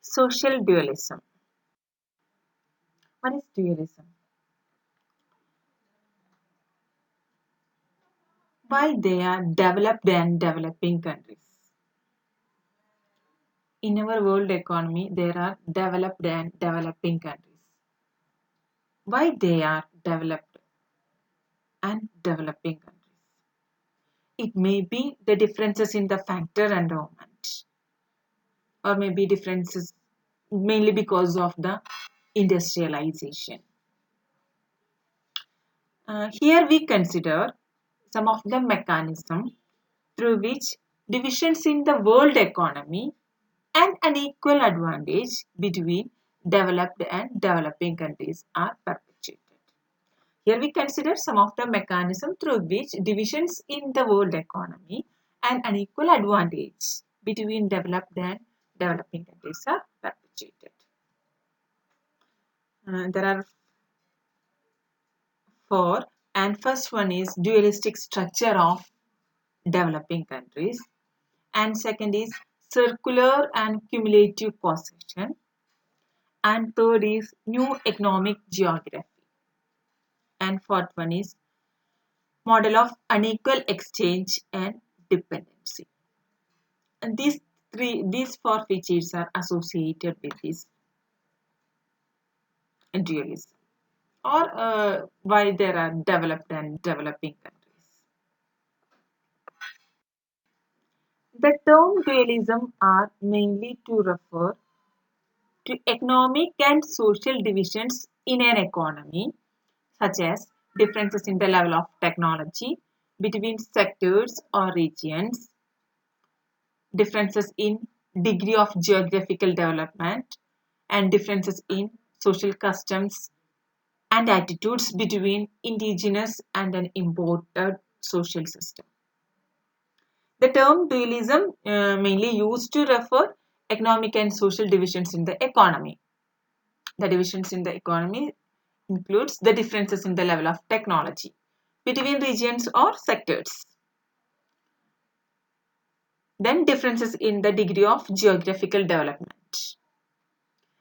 Social dualism. What is dualism? Why they are developed and developing countries? In our world economy, there are developed and developing countries. Why they are developed and developing countries? It may be the differences in the factor endowment, or maybe differences mainly because of the industrialization. Here we consider some of the mechanisms through which divisions in the world economy and unequal advantage between developed and developing countries are perpetuated. Here we consider some of the mechanisms through which divisions in the world economy and unequal advantage between developed and developing countries are perpetuated. There are four, and first one is dualistic structure of developing countries, and second is circular and cumulative possession, and third is new economic geography, and fourth one is model of unequal exchange and dependency. And these four features are associated with this dualism, or why there are developed and developing countries. The term dualism are mainly to refer to economic and social divisions in an economy, such as differences in the level of technology between sectors or regions, differences in degree of geographical development, and differences in social customs and attitudes between indigenous and an imported social system. The term dualism mainly used to refer economic and social divisions in the economy. The divisions in the economy includes the differences in the level of technology between regions or sectors. Then differences in the degree of geographical development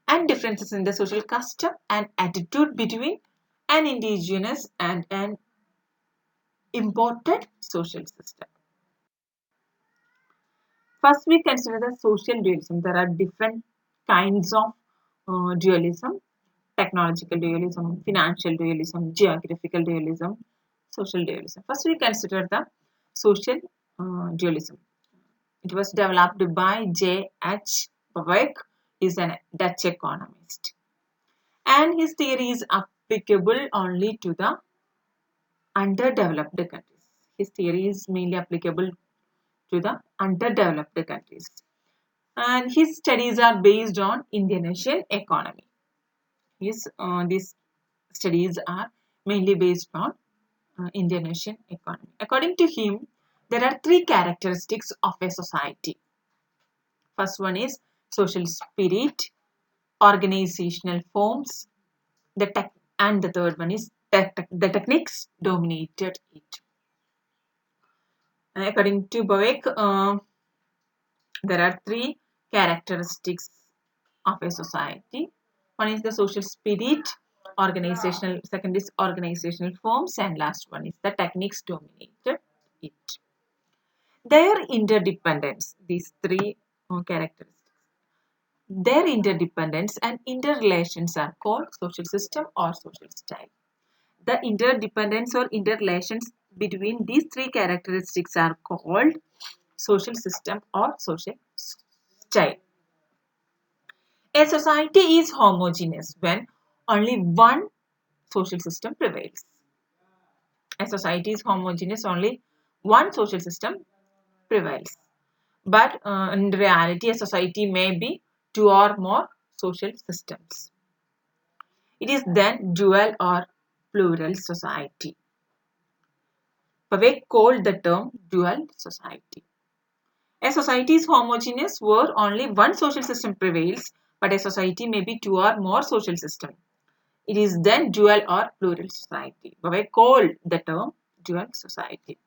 and differences in the social custom and attitude between an indigenous and an imported social system. First, we consider the social dualism. There are different kinds of dualism: technological dualism, financial dualism, geographical dualism, social dualism. First, we consider the social dualism. It was developed by J.H. Bavek, he is a Dutch economist. And his theory is applicable only to the underdeveloped countries. His theory is mainly applicable to the underdeveloped countries. And his studies are based on Indian Ocean economy. These studies are mainly based on Indian Ocean economy. According to him, there are three characteristics of a society. First one is social spirit, organizational forms, and the third one is the techniques dominated it. According to Boeck, there are three characteristics of a society. One is the social spirit, organizational, second is organizational forms, and last one is the techniques dominated it. Their interdependence, these three characteristics, their interdependence and interrelations are called social system or social style. The interdependence or interrelations between these three characteristics are called social system or social style. A society is homogeneous when only one social system prevails. A society is homogeneous, only one social system prevails. But in reality, a society may be two or more social systems. It is then dual or plural society. Pavek called the term dual society. A society is homogeneous where only one social system prevails, but a society may be two or more social systems. It is then dual or plural society. Pavek called the term dual society.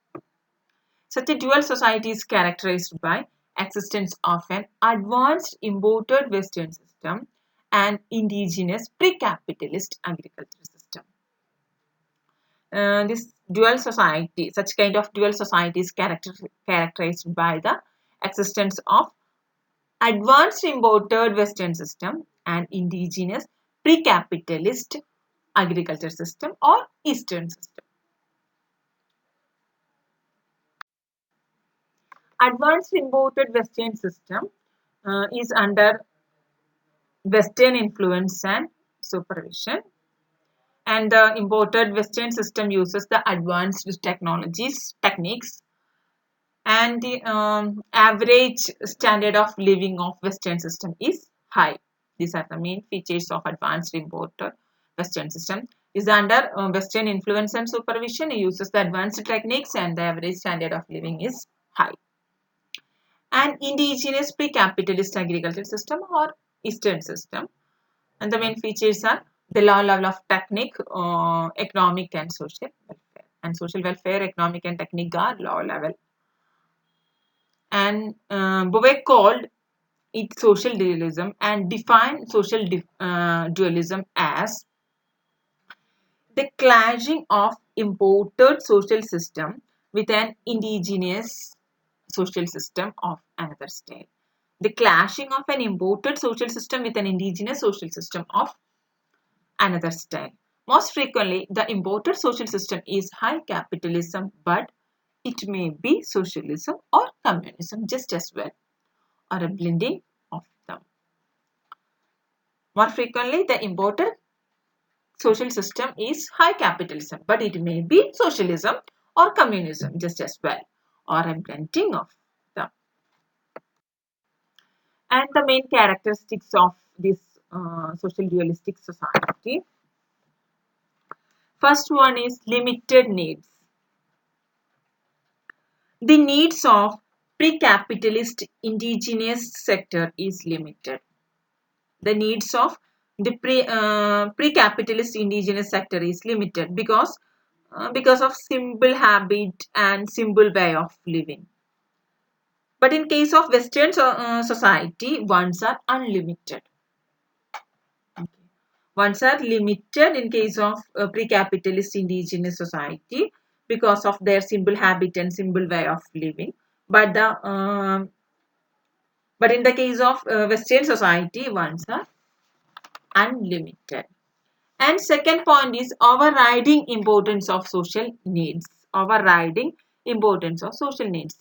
Such a dual society is characterized by existence of an advanced imported Western system and indigenous pre-capitalist agriculture system. This dual society, such kind of dual society is characterized by the existence of advanced imported Western system and indigenous pre-capitalist agriculture system or Eastern system. Advanced imported Western system is under Western influence and supervision, and the imported Western system uses the advanced techniques, and the average standard of living of Western system is high. These are the main features of advanced imported Western system. Is under Western influence and supervision. It uses the advanced techniques, and the average standard of living is high. An indigenous pre-capitalist agricultural system or Eastern system, and the main features are the low level of technique, economic and social welfare. And social welfare, economic and technique are low level. And Bourdieu called it social dualism and defined social dualism as the clashing of imported social system with an indigenous social system of another state. The clashing of an imported social system with an indigenous social system of another state. Most frequently, the imported social system is high capitalism, but it may be socialism or communism just as well, or a blending of them. More frequently, the imported social system is high capitalism, but it may be socialism or communism just as well, or a blending of them. And the main characteristics of this social dualistic society. First one is limited needs. The needs of pre-capitalist indigenous sector is limited. The needs of the pre-capitalist indigenous sector is limited because of simple habit and simple way of living. But in case of Western society, ones are unlimited. Okay. Ones are limited in case of pre-capitalist indigenous society because of their simple habit and simple way of living. But in the case of Western society, ones are unlimited. And second point is overriding importance of social needs. Overriding importance of social needs.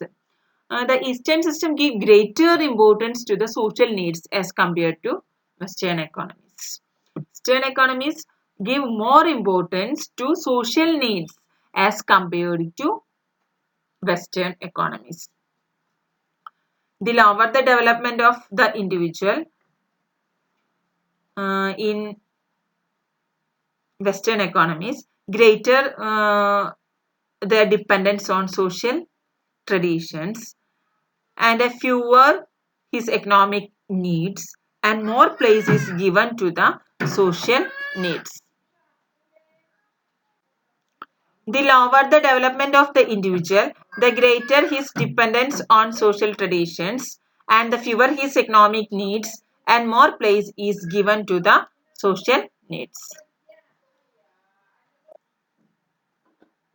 The Eastern system gives greater importance to the social needs as compared to Western economies. Western economies give more importance to social needs as compared to Western economies. The lower the development of the individual in Western economies, greater their dependence on social traditions, and a fewer his economic needs, and more place is given to the social needs. The lower the development of the individual, the greater his dependence on social traditions, and the fewer his economic needs, and more place is given to the social needs.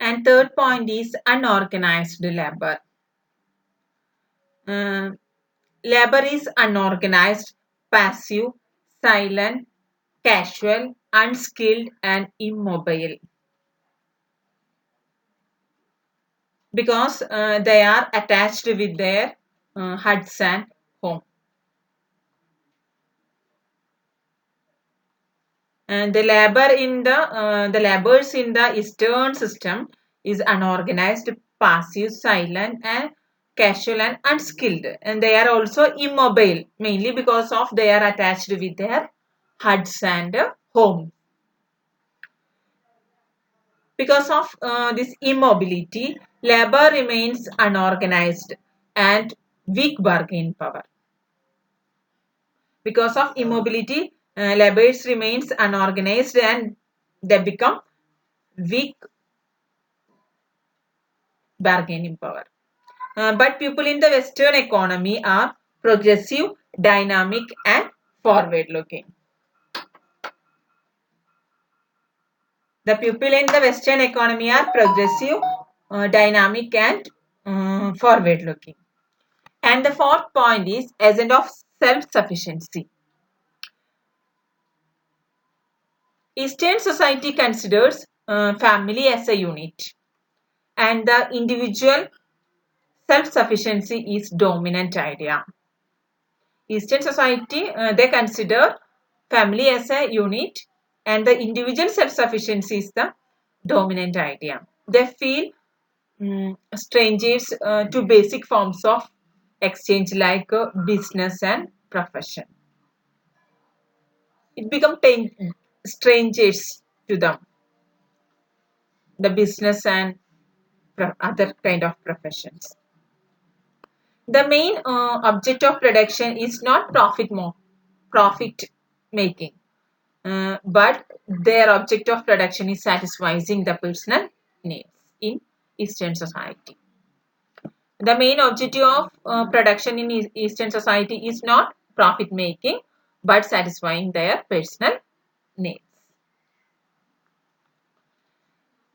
And third point is unorganized labor. Labor is unorganized, passive, silent, casual, unskilled, and immobile because they are attached with their huts and home. And the labors in the Eastern system is unorganized, passive, silent, and casual and unskilled, and they are also immobile mainly because of they are attached with their huts and home. Because of this immobility, labor remains unorganized and weak bargaining power. Because of immobility, labor remains unorganized and they become weak bargaining power. But people in the Western economy are progressive, dynamic, and forward-looking. The people in the Western economy are progressive, dynamic, and forward-looking. And the fourth point is agent of self-sufficiency. Eastern society considers family as a unit, and the individual self-sufficiency is dominant idea. Eastern society, they consider family as a unit, and the individual self-sufficiency is the dominant idea. They feel strangers to basic forms of exchange like business and profession. It becomes strangers to them, the business and other kind of professions. The main object of production is not profit making, but their object of production is satisfying the personal needs in Eastern society. The main objective of production in Eastern society is not profit making, but satisfying their personal needs.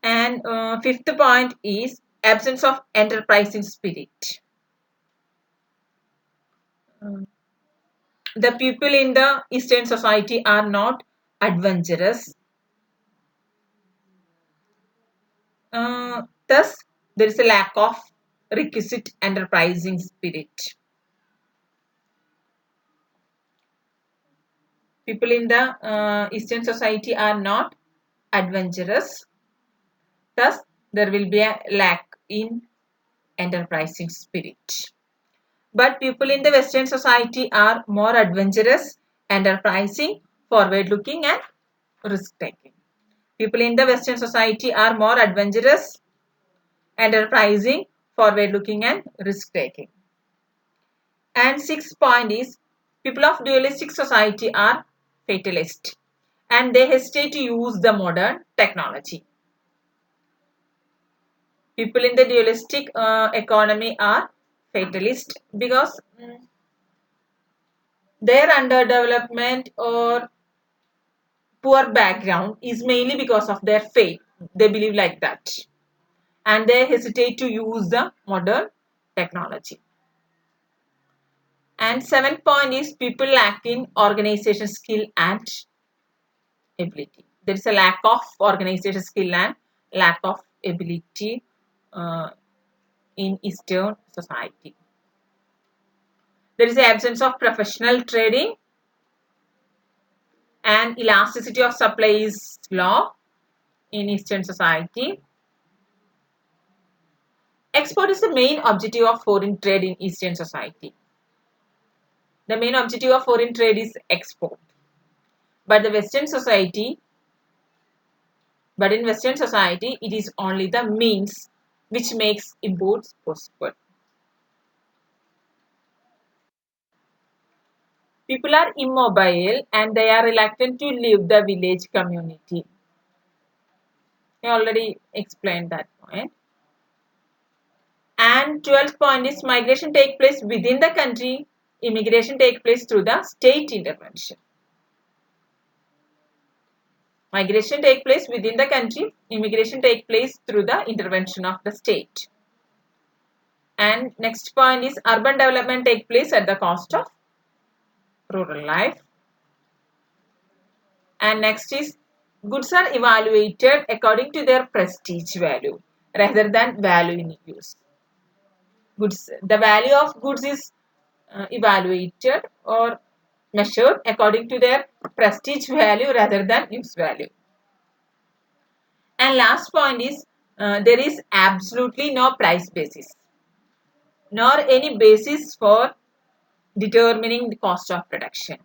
And fifth point is absence of enterprising spirit. The people in the Eastern society are not adventurous. Thus, there is a lack of requisite enterprising spirit. People in the Eastern society are not adventurous. Thus, there will be a lack in enterprising spirit. But people in the Western society are more adventurous, enterprising, forward-looking, and risk-taking. People in the Western society are more adventurous, enterprising, forward-looking, and risk-taking. And sixth point is people of dualistic society are fatalist, and they hesitate to use the modern technology. People in the dualistic economy are fatalist because their underdevelopment or poor background is mainly because of their faith. They believe like that, and they hesitate to use the modern technology. And seventh point is people lacking organization skill and ability. There is a lack of organization skill and lack of ability in Eastern society. There is an absence of professional trading, and elasticity of supply is low in Eastern society. Export is the main objective of foreign trade in Eastern society. The main objective of foreign trade is export. But in Western society, it is only the means which makes imports possible. People are immobile and they are reluctant to leave the village community. I already explained that point. And 12th point is migration take place within the country, immigration take place through the state intervention. Migration take place within the country, immigration take place through the intervention of the state. And next point is urban development take place at the cost of rural life. And next is goods are evaluated according to their prestige value rather than value in use. The value of goods is evaluated or measured according to their prestige value rather than use value. And last point is there is absolutely no price basis nor any basis for determining the cost of production.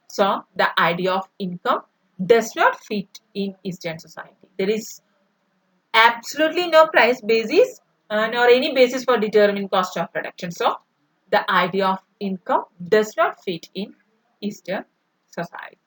So the idea of income does not fit in Eastern society. There is absolutely no price basis nor any basis for determining cost of production. So the idea of income does not fit in Eastern society.